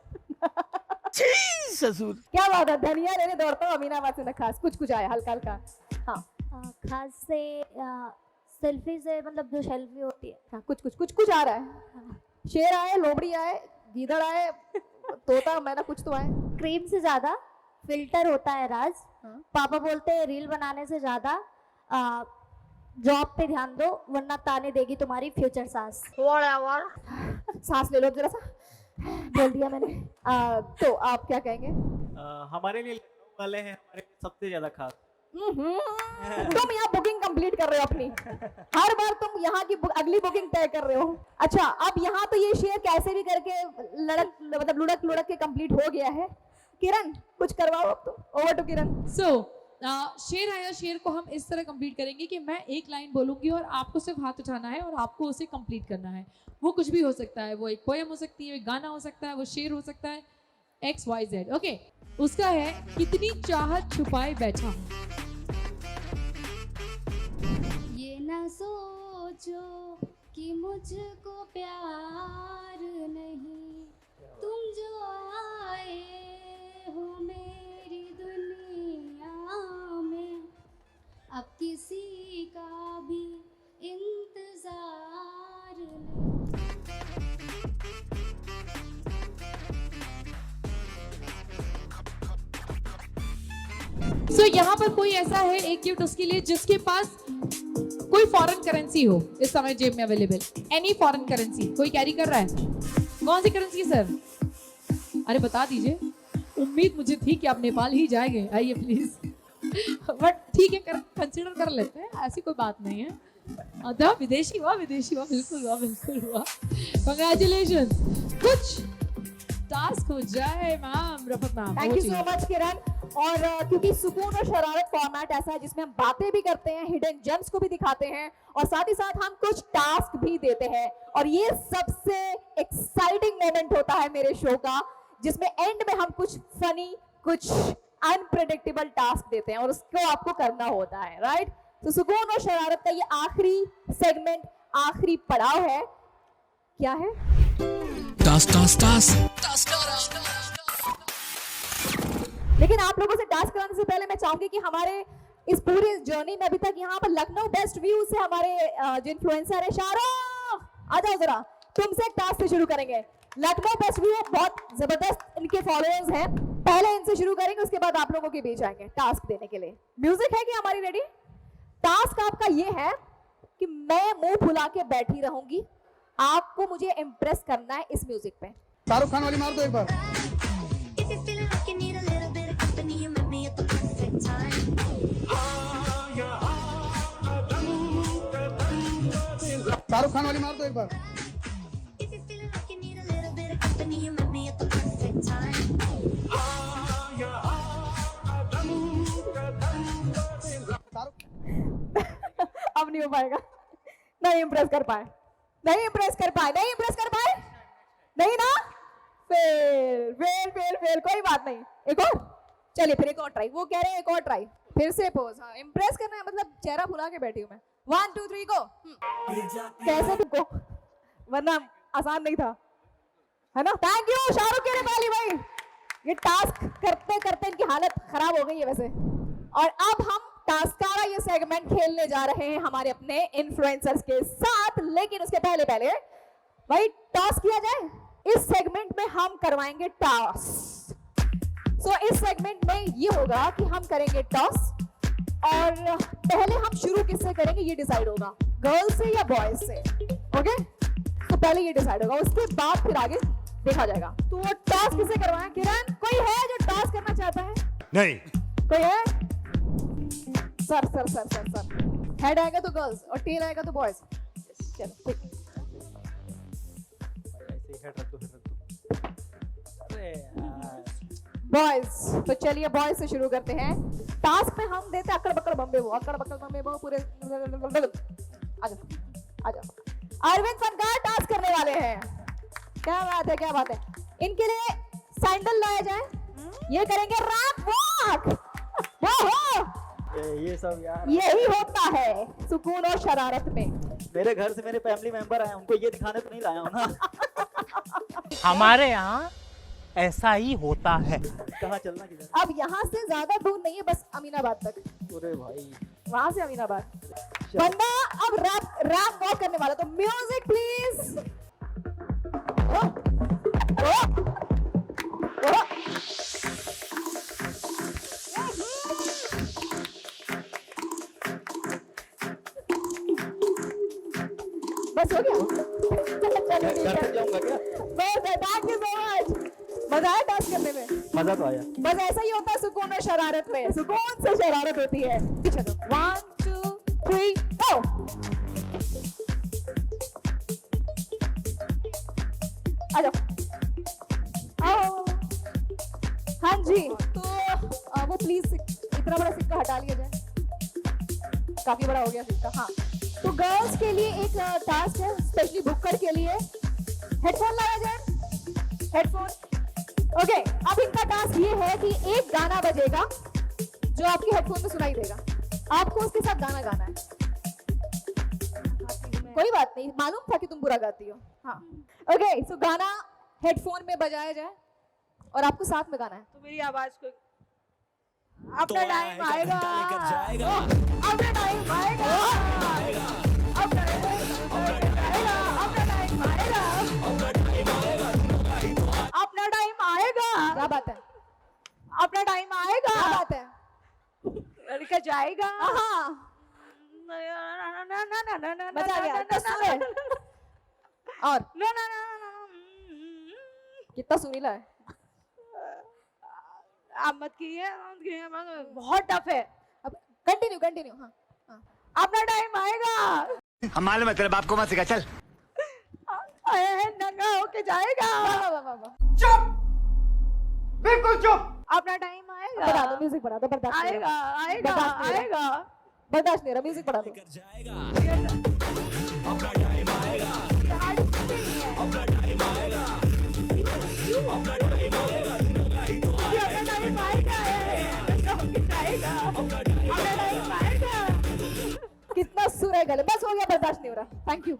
ससुर। क्या बात है, धनिया लेने दौड़ता हूँ अमीनाबाद से नखास। कुछ आया हल्का हल्का। हाँ, खास से सेल्फी से, मतलब जो सेल्फी होती है। हाँ, कुछ आ रहा है। शेर आए, लोमड़ी आए, गीदड़ आए, तोता, मैना, कुछ तो आए। क्रीम से ज्यादा फिल्टर होता है राज। पापा बोलते हैं रील बनाने से ज्यादा जॉब पे ध्यान दो, वरना ताने देगी तुम्हारी फ्यूचर सास। सांस ले लो जरा सा, बोल दिया मैंने। तो आप क्या कहेंगे? हमारे लिए लखनऊ वाले हैं हमारे लिए सबसे ज्यादा खास। तुम यहाँ बुकिंग कंप्लीट कर रहे हो अपनी, हर बार तुम यहाँ की अगली बुकिंग तय कर रहे हो। अच्छा, अब यहाँ तो ये शेर कैसे भी करके लुढ़क के कंप्लीट हो गया है। किरण कुछ करवाओ अब तो, ओवर टू किरण। शेर आया, शेर को हम इस तरह कंप्लीट करेंगे कि मैं एक लाइन बोलूंगी और आपको सिर्फ हाथ उठाना है और आपको उसे कंप्लीट करना है। वो कुछ भी हो सकता है, वो एक पोएम हो सकती है, एक गाना हो सकता है, वो शेर हो सकता है, XYZ। ओके, उसका है कितनी चाहत छुपाए बैठा। ये ना सोचो कि मुझको प्यार नहीं, तुम जो आए हो मेरी दुनिया में, अब किसी का भी इंतजार नहीं। यहाँ पर कोई ऐसा है एक गिफ्ट उसके लिए जिसके पास कोई फॉरेन करेंसी हो इस समय जेब में अवेलेबल, एनी फॉरेन करेंसी कोई कैरी कर रहा है? कौन सी करेंसी सर? अरे बता दीजिए, उम्मीद मुझे थी कि आप नेपाल ही जाएंगे। आइए प्लीज, बट ठीक है, कंसिडर कर लेते हैं, ऐसी कोई बात नहीं है। विदेशी हुआ, बिल्कुल हुआ। कंग्रेचुलेशन, कुछ टास्क हो जाए ma'am, Rafat ma'am. Thank you so much Kiran. और क्योंकि सुकून और शरारत फॉर्मेट ऐसा है जिसमें हम बातें भी करते हैं, हिडन जेम्स को भी दिखाते हैं और साथ ही साथ हम कुछ टास्क भी देते हैं, और ये सबसे एक्साइटिंग मोमेंट होता है मेरे शो का, जिसमें एंड में हम कुछ फनी, कुछ अनप्रेडिक्टेबल टास्क देते हैं और उसको आपको करना होता है, राइट? तो सुकून और शरारत का ये आखिरी सेगमेंट, आखिरी पड़ाव है। क्या है? लेकिन आप लोगों से टास्क कराने से पहले मैं चाहूंगी कि हमारे इस पूरी जर्नी में अभी तक यहाँ पर लखनऊ बेस्ट व्यू से हमारे जो इन्फ्लुएंसर है, शाहरुख आ जाओ जरा, तुमसे एक टास्क से शुरू करेंगे। लखनऊ बेस्ट व्यू बहुत जबरदस्त इनके फॉलोअर्स हैं, पहले इनसे शुरू करेंगे, उसके बाद आप लोगों के बीच आएंगे टास्क देने के लिए। म्यूजिक है कि हमारी रेडी? टास्क आपका ये है कि मैं मुंह फुला के बैठी रहूंगी, आपको मुझे इम्प्रेस करना है इस म्यूजिक पे। शाहरुख खान वाली मार दो एक बार। शाहरुख खान वाली मार दो एक बार। अब नहीं हो पाएगा, नहीं इम्प्रेस कर पाए, नहीं ना, फेल, कोई बात नहीं, एक और, चलिए फिर एक और ट्राई। वो कह रहे हैं एक और ट्राई, फिर से पोज। हाँ, इम्प्रेस करना है, मतलब चेहरा फुला के बैठी हूँ मैं। 1 2 3 गो। कैसे तुमको, वरना आसान नहीं था, है ना? थैंक यू शाहरुख के नेपाली भाई। ये टास्क करते करते इनकी हालत खराब हो गई है वैसे। और अब हम टास्कारा ये सेगमेंट खेलने जा रहे हैं हमारे अपने इन्फ्लुएंसर्स के साथ, लेकिन उसके पहले भाई टॉस किया जाए। इस सेगमेंट में हम करवाएंगे टॉस। सो इस सेगमेंट में ये होगा कि हम करेंगे टॉस, और पहले हम शुरू किससे करेंगे ये डिसाइड होगा, गर्ल्स से या बॉयज से। ओके, तो पहले ये डिसाइड होगा, उसके बाद फिर आगे देखा जाएगा। तो वो टॉस किसे करवाएं? किरण, कोई है जो टॉस करना चाहता है? नहीं। कोई है? Sir sir sir sir sir head आएगा तो गर्ल्स और टेल आएगा तो बॉयज। चलो ठीक। ऐसे हेड रख दो। अरे यार। बॉयज, तो चलिए बॉयज से शुरू करते हैं। टास्क में हम देते अकड़ बकड़ बम्बे वो, अकड़ बकड़ बम्बे वो पूरे। आजा आजा। अरविंद फनकार टास्क करने वाले हैं। क्या बात है, क्या बात है। इनके लिए सैंडल लाया जाए, ये करेंगे रैप वॉक। ये सब यार यही होता है सुकून और शरारत में। मेरे घर से मेरे फैमिली मेंबर आए, उनको ये दिखाने तो नहीं लाया हूँ ना। हमारे यहाँ ऐसा ही होता है। कहाँ चलना किधर? अब यहाँ से ज्यादा दूर नहीं है, बस अमीनाबाद तक। अरे भाई वहां से अमीनाबाद। बंदा अब रैप वॉक करने वाला, तो म्यूजिक प्लीज। बस हो गया। घर तक जाऊंगा क्या? Thank you so much. मजा आया टास्क करने में? मजा तो आया। बस ऐसा ही होता है सुकून और शरारत में। सुकून से शरारत होती है। चलो 1 2 3 गो। आ जाओ। आओ। हाँ जी, तो वो प्लीज इतना बड़ा सिक्का हटा लिया जाए, काफी बड़ा हो गया सिक्का। हाँ, तो गर्ल्स के लिए एक टास्क है, स्पेशली बुक्कर के लिए। हेडफोन लाया जाए, हेडफोन। ओके, अब इनका टास्क ये है कि एक गाना बजेगा जो आपके हेडफोन में सुनाई देगा, आपको उसके साथ गाना गाना है। कोई बात नहीं, मालूम था कि तुम बुरा गाती हो। हाँ ओके, सो गाना हेडफोन में बजाया जाए और आपको साथ में गाना है। तो मेरी आवाज को अपना टाइम आएगा, अपना टाइम आएगा, अपना टाइम आएगा, अपना टाइम आएगा। क्या बात है, अपना टाइम आएगा। क्या बात है, लड़का जाएगा। हाँ मजा आ गया। सुर है। और कितना सुरीला है। आप मत कीजिए, बहुत टफ है। अब कंटिन्यू कंटिन्यू। हाँ अपना टाइम आएगा। हमारे में तेरे बाप को मत सिखा, चल। नंगा होके जाएगा। वाह वाह वाह वाह। चुप, बिल्कुल चुप। अपना टाइम आएगा। बढ़ा दो, म्यूजिक बढ़ा दो। बर्दाश्त नहीं आएगा हो रहा। आएगा बर्दाश्त नहीं हो रहा। आएगा। बर्दाश्त नहीं रहा, म्यूजिक बढ़ा दो। अपना टाइम आएगा, अपना टाइम आएगा, अपना टाइम आएगा, कितना सुर है गले। बस हो गया, बर्दाश्त नहीं हो रहा। Thank you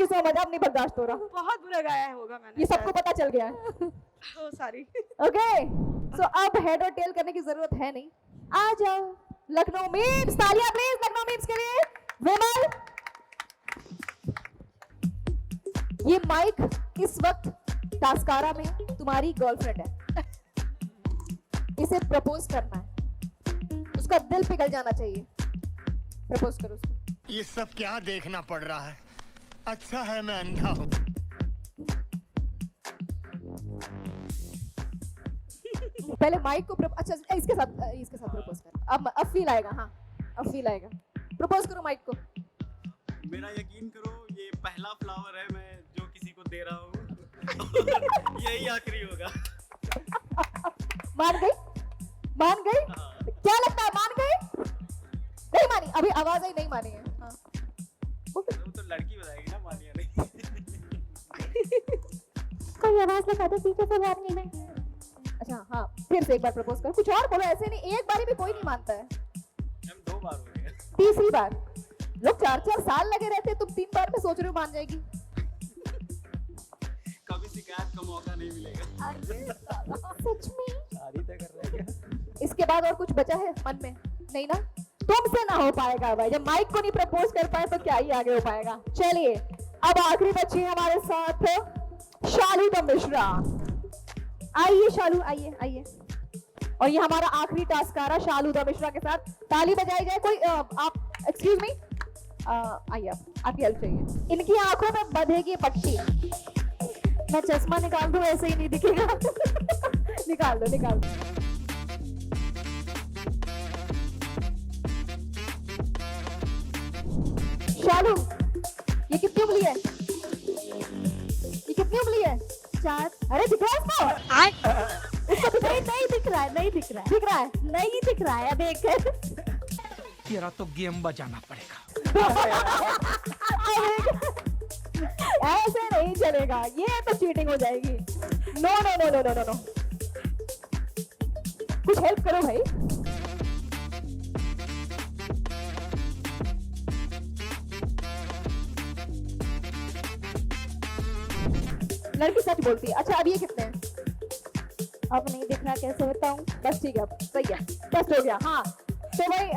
so much. अब नहीं बर्दाश्त हो रहा। बहुत बुरा गाया होगा मैंने। ये सबको पता चल गया है। ओ सॉरी। ओके, सो अब हेड और टेल करने की जरूरत है नहीं। आ जाओ लखनऊ मीम्स। तालियां प्लीज लखनऊ मीम्स के लिए। विमल, ये माइक इस वक्त टास्कारा में तुम्हारी गर्लफ्रेंड है। इसे प्रपोज करना है, उसका दिल पिघल जाना चाहिए। प्रपोज करो उसको। ये सब क्या देखना पड़ रहा है? अच्छा है मैं अंधा हूँ। पहले माइक को अच्छा इसके साथ प्रपोज कर। अब फील आएगा। हाँ अब फील आएगा। प्रपोज करो माइक को। मेरा यकीन करो, ये पहला फ्लावर है मैं जो किसी को दे रहा हूँ। यही आखिरी होगा। मान गई? क्या लगता है मान गई? नहीं मानी, अभी आवाज आई, नहीं मानी है। हाँ। वो तो लड़की बताएगी ना, मानी या नहीं। कोई आवाज लगा दो पीछे से बाहर नहीं है। अच्छा हाँ, फिर से एक बार प्रपोज करो। कुछ और बोलो, ऐसे नहीं। एक बारी भी कोई नहीं मानता है। हम 2 बार हो गए। तीसरी बार। लोग 4-4 साल लगे रहते, तुम 3 बार में सोच रहे हो मान जाएगी। कभी शिकायत का मौका नहीं मिलेगा। सच में? शादी तय कर रहे हैं। इसके बाद और कुछ बचा है मन में? नहीं ना? तुमसे ना हो पाएगा भाई। जब माइक को नहीं प्रपोज कर पाए तो क्या ही आगे हो पाएगा। चलिए अब आखिरी बच्ची है हमारे साथ, शालू द मिश्रा। आइए शालू, आइए। और ये हमारा आखिरी टास्क आ रहा शालू द मिश्रा के साथ। ताली बजाई जाए कोई। आप एक्सक्यूज मी, आइए आपकी हेल्प चाहिए। इनकी आंखों में बंधेगी पट्टी। मैं चश्मा निकाल दूं, ऐसे ही नहीं दिखेगा। निकाल दो। मालूम? ये कितनी उंगली है? ये कितनी उंगली है? 4। अरे दिख रहा है इसको? इसको दिख रहा है? नहीं दिख रहा है, नहीं दिख रहा है, दिख रहा है? नहीं दिख रहा है। अब एक तेरा तो गेम बजाना पड़ेगा। ऐसे नहीं चलेगा, ये तो चीटिंग हो जाएगी। No no no no no no no, कुछ हेल्प करो भाई। लड़की सच बोलती है। अच्छा अब ये कितने हैं? अब नहीं दिख रहा, कैसे बताऊं? बस ठीक है, अब सही है, टेस्ट हो गया। हाँ तो भाई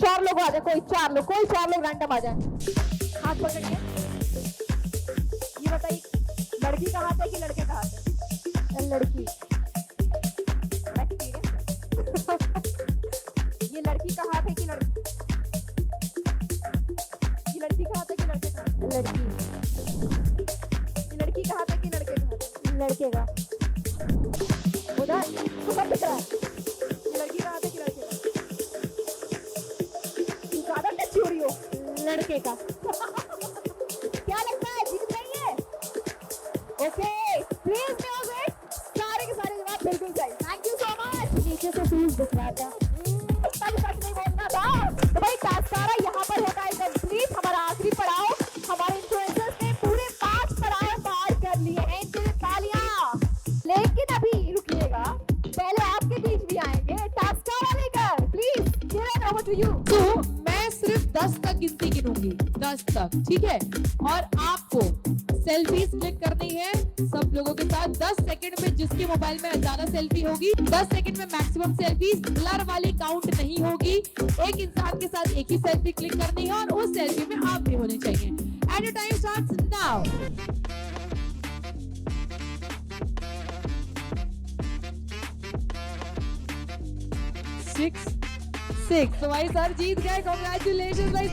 4 लोग आ जाए, कोई 4 लोग रैंडम आ जाए। हाथ पकड़िए। ये बताइए लड़की का हाथ है कि लड़के का हाथ है? लड़की। ये लड़की का हाथ है कि लड़की? ये लड़की का हाथ है कि लड़के का हाथ? लड़की। ये लड़की का हाथ है कि लड़के का हाथ? लड़के का। उधर तो सब दिख रहा है। ये लड़की का हाथ है कि लड़के का? तू ज्यादा टच हो रही हो। लड़के का। क्या लगता है जीत रही है? Okay please music. सारे के सारे जवाब बिल्कुल सही। Thank you so much. नीचे से फूल दिख रहा था। तब सच नहीं बोलना था। तो भाई टास्कारा यहाँ पर होता है कंप्लीट। हमारा आखिरी पड़ाव, हमारे इन्फ्लुएंसर्स ने पूरे 5 पड़ाव पार कर लिए हैं। इनके लिए तालियां। लेकिन अभी रुकिएगा, पहले आपके बीच भी आएंगे टास्कारा लेकर। Please Kiran over to you. तो मैं सिर्फ 10 तक गिनती गिनूंगी, 10 तक, ठीक है? और आपको सेल्फीज क्लिक करनी है सब लोगों के साथ। 10 सेकंड में जिसके मोबाइल में ज्यादा सेल्फी होगी, 10 सेकंड में मैक्सिमम सेल्फीज, ब्लर वाली काउंट नहीं होगी। एक इंसान के साथ एक ही सेल्फी क्लिक करनी है और उस सेल्फी में आप भी होने चाहिए। At your time starts now. 6 तो भाई सर जीत गए। कांग्रेचुलेशन भाई।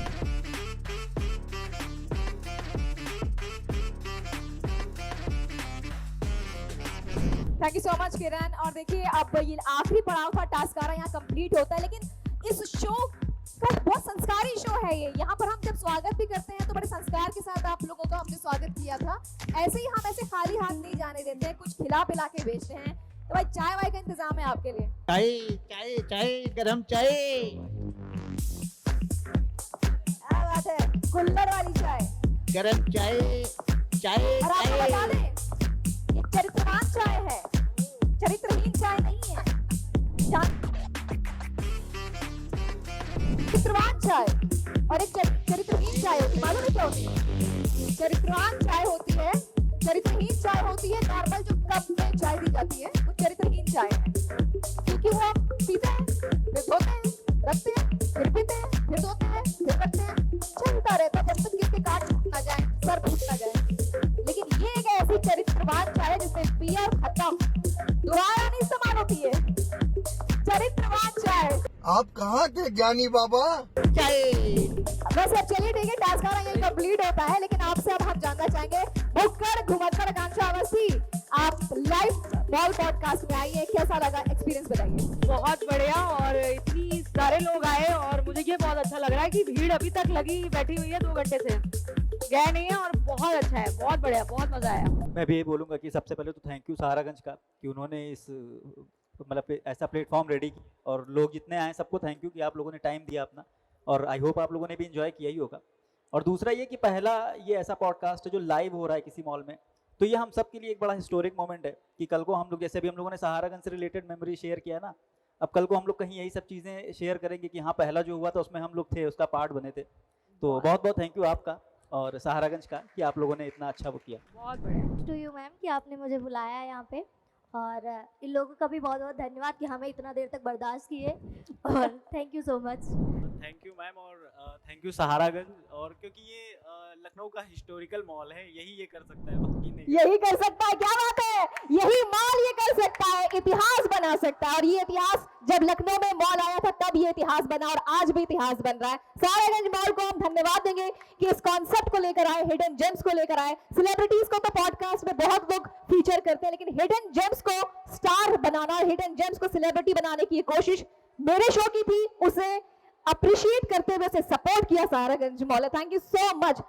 Thank you so much Kiran. और देखिए अब ये आखिरी पड़ाव था टास्कारा यहाँ कंप्लीट होता है। लेकिन इस शो का बहुत संस्कारी शो है ये। यहाँ पर हम जब स्वागत भी करते हैं तो बड़े संस्कार के साथ आप लोगों का हमने स्वागत किया था। ऐसे ही हम ऐसे खाली हाथ नहीं जाने देते हैं, कुछ खिला पिला के भेजते हैं। तो भाई चाय वाय का इंतजाम है आपके लिए? चाय चाय चाय गरम चाय। क्या बात है, कुल्हड़ वाली चाय, गरम चाय चाय। और आपको बता दें ये चरित्रवान चाय है, चरित्रहीन चाय नहीं है। चरित्रवान चाय और एक चरित्रहीन चाय होती है। मालूम है क्या होती है? चरित्रवान चाय होती है, चरित्रहीन चाय होती है नॉर्मल जो कप में चाय दी जाती है, वो चरित्रहीन चाय है। क्योंकि वो हम पीते हैं, फिर धोते हैं, रखते हैं, फिर पीते हैं, फिर धोते हैं, फिर रखते हैं, चलता रहता है जब तक किसके काट छूट ना जाए, सर फूट ना जाए। लेकिन ये एक ऐसी चरित्रवान चाय है जिसमें पिया खत्म, दोबारा नहीं इस्तेमाल होती है। चरित्रवान चाय। आप कहाँ के ज्ञानी बाबा? चाय। बस अब चलिए ठीक है, टास्कारा यही कंप्लीट होता है। लेकिन आपसे अब हम जानना चाहेंगे भुक्कड़ घुमक्कड़ आकांक्षा अवस्थी, आप लाइव बॉल पॉडकास्ट में आई है, कैसा लगा एक्सपीरियंस बताइए? बहुत बढ़िया। और इतनी सारे लोग आए और मुझे ये बहुत अच्छा लग रहा है कि भीड़ अभी तक लगी बैठी हुई है, 2 घंटे से गए नहीं है। और बहुत अच्छा है, बहुत बढ़िया, बहुत मजा आया। मैं भी ये बोलूँगा कि सबसे पहले तो थैंक यू सहारागंज का कि उन्होंने इस मतलब ऐसा प्लेटफॉर्म रेडी की, और लोग जितने आए सबको थैंक यू कि आप लोगों ने टाइम दिया अपना, और आई होप आप लोगों ने भी इंजॉय किया ही होगा। और दूसरा ये कि पहला ये ऐसा पॉडकास्ट है जो लाइव हो रहा है किसी मॉल में, तो ये हम सब के लिए एक बड़ा हिस्टोरिक मोमेंट है कि कल को हम लोग, जैसे भी हम लोगों ने सहारागंज से रिलेटेड मेमोरी शेयर किया ना, अब कल को हम लोग कहीं यही सब चीज़ें शेयर करेंगे कि हाँ पहला जो हुआ था उसमें हम लोग थे, उसका पार्ट बने थे। तो बहुत बहुत थैंक यू आपका और सहारागंज का कि आप लोगों ने इतना अच्छा वो किया। बहुत बढ़िया। टू यू मैम कि आपने मुझे बुलाया है यहाँ पे, और इन लोगों का भी बहुत बहुत धन्यवाद कि हमें इतना देर तक बर्दाश्त किए, और thank you so much. Thank you ma'am, और थैंक यू सहारागंज। और क्योंकि ये लखनऊ का हिस्टोरिकल मॉल है, यही ये कर सकता है, बाकी नहीं। यही कर सकता है, क्या बात है, यही मॉल ये कर सकता है, इतिहास बना सकता है। और ये इतिहास जब लखनऊ में मॉल आया था तब ये इतिहास बना, और आज भी इतिहास बन रहा है। सहारागंज मॉल को हम धन्यवाद देंगे कि इस कॉन्सेप्ट को लेकर आए, हिडन जेम्स को लेकर आए। सेलिब्रिटीज को तो पॉडकास्ट में बहुत लोग फीचर करते हैं, लेकिन हिडन जेम्स को स्टार बनाना, हिडन जेम्स को सेलिब्रिटी बनाने की ये कोशिश मेरे शो की थी, उसे अप्रिशिएट करते हुए उसे सपोर्ट किया Saharaganj mall. Thank you so much.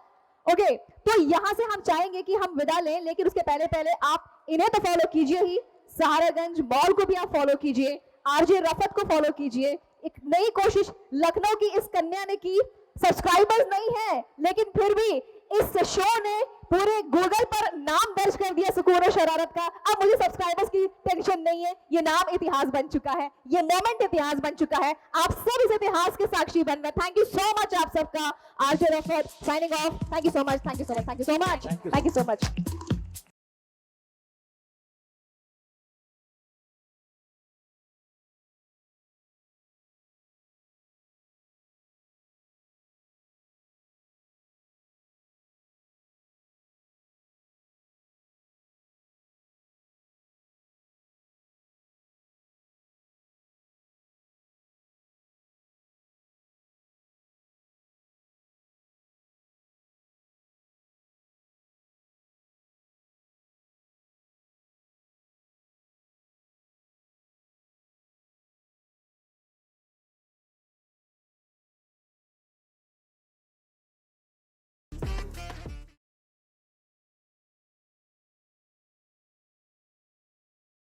Okay, तो यहां से हम चाहेंगे कि हम विदा लें, लेकिन उसके पहले आप इन्हें तो फॉलो कीजिए ही, सहारागंज मॉल को भी आप फॉलो कीजिए, आरजे रफत को फॉलो कीजिए। एक नई कोशिश लखनऊ की इस कन्या ने की, सब्सक्राइबर्स नहीं है लेकिन फिर भी इस शो ने पूरे गूगल पर नाम दर्ज कर दिया सुकून और शरारत का। अब मुझे सब्सक्राइबर्स की टेंशन नहीं है, ये नाम इतिहास बन चुका है, ये मोमेंट इतिहास बन चुका है। आप सब इस इतिहास के साक्षी बन रहे। थैंक यू सो मच आप सबका। RJ Rafat signing off. Thank you so much, thank you so much, thank you so much, thank you so much, thank you so much.